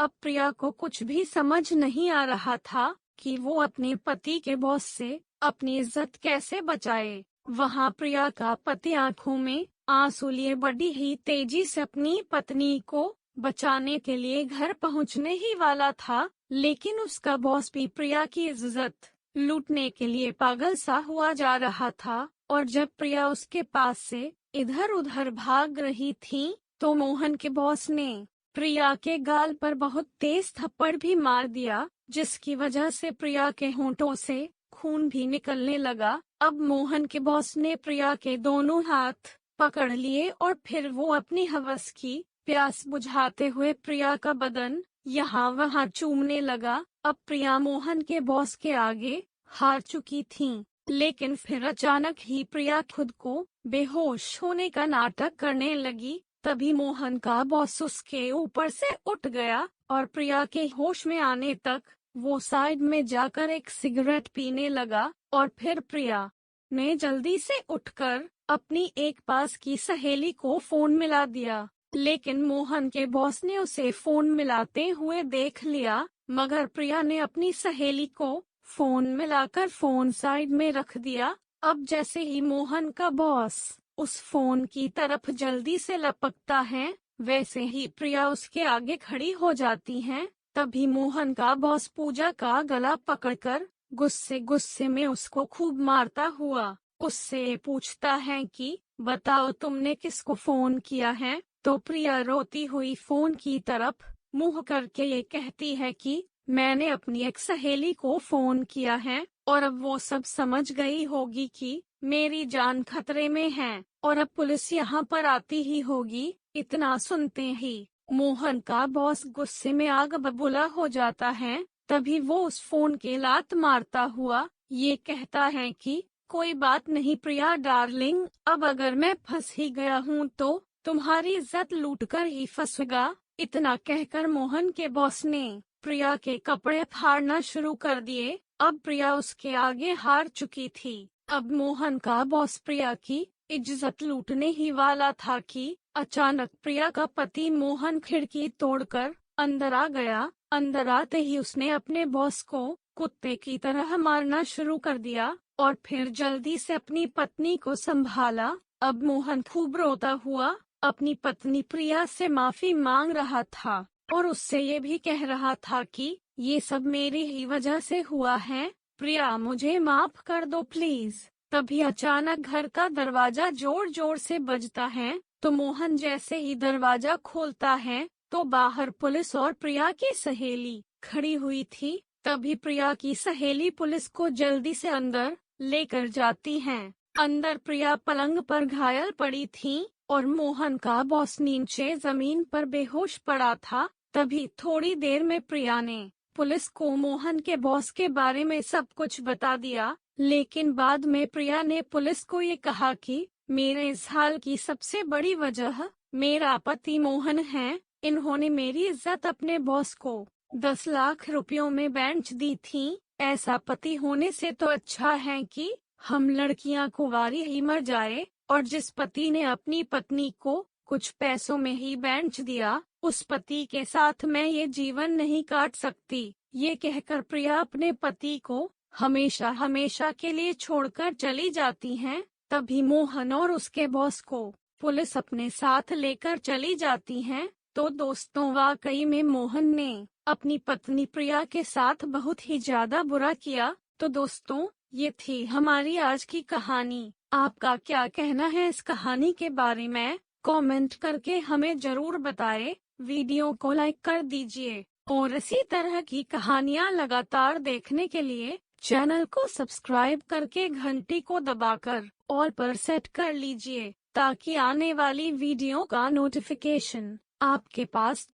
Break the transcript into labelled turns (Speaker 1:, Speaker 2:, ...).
Speaker 1: अब प्रिया को कुछ भी समझ नहीं आ रहा था कि वो अपने पति के बॉस से अपनी इज्जत कैसे बचाए। वहाँ प्रिया का पति आंखों में आंसू लिए बड़ी ही तेजी से अपनी पत्नी को बचाने के लिए घर पहुँचने ही वाला था, लेकिन उसका बॉस भी प्रिया की इज्जत लूटने के लिए पागल सा हुआ जा रहा था। और जब प्रिया उसके पास से इधर उधर भाग रही थी, तो मोहन के बॉस ने प्रिया के गाल पर बहुत तेज थप्पड़ भी मार दिया, जिसकी वजह से प्रिया के होंठों से खून भी निकलने लगा। अब मोहन के बॉस ने प्रिया के दोनों हाथ पकड़ लिए और फिर वो अपनी हवस की प्यास बुझाते हुए प्रिया का बदन यहाँ वहाँ चूमने लगा। अब प्रिया मोहन के बॉस के आगे हार चुकी थी, लेकिन फिर अचानक ही प्रिया खुद को बेहोश होने का नाटक करने लगी। तभी मोहन का बॉस उसके ऊपर से उठ गया और प्रिया के होश में आने तक वो साइड में जाकर एक सिगरेट पीने लगा। और फिर प्रिया ने जल्दी से उठकर अपनी एक पास की सहेली को फोन मिला दिया, लेकिन मोहन के बॉस ने उसे फोन मिलाते हुए देख लिया, मगर प्रिया ने अपनी सहेली को फोन मिलाकर फोन साइड में रख दिया। अब जैसे ही मोहन का बॉस उस फोन की तरफ जल्दी से लपकता है, वैसे ही प्रिया उसके आगे खड़ी हो जाती है। तभी मोहन का बॉस पूजा का गला पकड़कर गुस्से में उसको खूब मारता हुआ उससे पूछता है कि बताओ तुमने किसको फोन किया है। तो प्रिया रोती हुई फोन की तरफ मुंह करके ये कहती है कि मैंने अपनी एक सहेली को फोन किया है और अब वो सब समझ गई होगी कि मेरी जान खतरे में है और अब पुलिस यहाँ पर आती ही होगी। इतना सुनते ही मोहन का बॉस गुस्से में आग बबूला हो जाता है। तभी वो उस फोन के लात मारता हुआ ये कहता है कि कोई बात नहीं प्रिया डार्लिंग, अब अगर मैं फंस ही गया हूँ तो तुम्हारी इज्जत लूटकर ही फंसूंगा। इतना कहकर मोहन के बॉस ने प्रिया के कपड़े फाड़ना शुरू कर दिए। अब प्रिया उसके आगे हार चुकी थी। अब मोहन का बॉस प्रिया की इज्जत लूटने ही वाला था कि अचानक प्रिया का पति मोहन खिड़की तोड़कर अंदर आ गया। अंदर आते ही उसने अपने बॉस को कुत्ते की तरह मारना शुरू कर दिया और फिर जल्दी से अपनी पत्नी को संभाला। अब मोहन खूब रोता हुआ अपनी पत्नी प्रिया से माफी मांग रहा था और उससे ये भी कह रहा था कि ये सब मेरी ही वजह से हुआ है, प्रिया मुझे माफ कर दो प्लीज। तभी अचानक घर का दरवाजा जोर जोर से बजता है। तो मोहन जैसे ही दरवाजा खोलता है तो बाहर पुलिस और प्रिया की सहेली खड़ी हुई थी। तभी प्रिया की सहेली पुलिस को जल्दी से अंदर लेकर जाती हैं। अंदर प्रिया पलंग पर घायल पड़ी थी और मोहन का बॉस नीचे जमीन पर बेहोश पड़ा था। तभी थोड़ी देर में प्रिया ने पुलिस को मोहन के बॉस के बारे में सब कुछ बता दिया, लेकिन बाद में प्रिया ने पुलिस को ये कहा कि मेरे इस हाल की सबसे बड़ी वजह मेरा पति मोहन है। इन्होंने मेरी इज्जत अपने बॉस को 10 लाख रुपयों में बेच दी थी। ऐसा पति होने से तो अच्छा है कि हम लड़कियां कुंवारी ही मर जाए, और जिस पति ने अपनी पत्नी को कुछ पैसों में ही बेच दिया, उस पति के साथ मैं ये जीवन नहीं काट सकती। ये कहकर प्रिया अपने पति को हमेशा हमेशा के लिए छोड़कर चली जाती हैं। तभी मोहन और उसके बॉस को पुलिस अपने साथ लेकर चली जाती हैं। तो दोस्तों, वाकई में मोहन ने अपनी पत्नी प्रिया के साथ बहुत ही ज्यादा बुरा किया। तो दोस्तों, ये थी हमारी आज की कहानी। आपका क्या कहना है इस कहानी के बारे में? कमेंट करके हमें जरूर बताएं। वीडियो को लाइक कर दीजिए और इसी तरह की कहानियाँ लगातार देखने के लिए चैनल को सब्सक्राइब करके घंटी को दबाकर ऑल पर सेट कर लीजिए, ताकि आने वाली वीडियो का नोटिफिकेशन आपके पास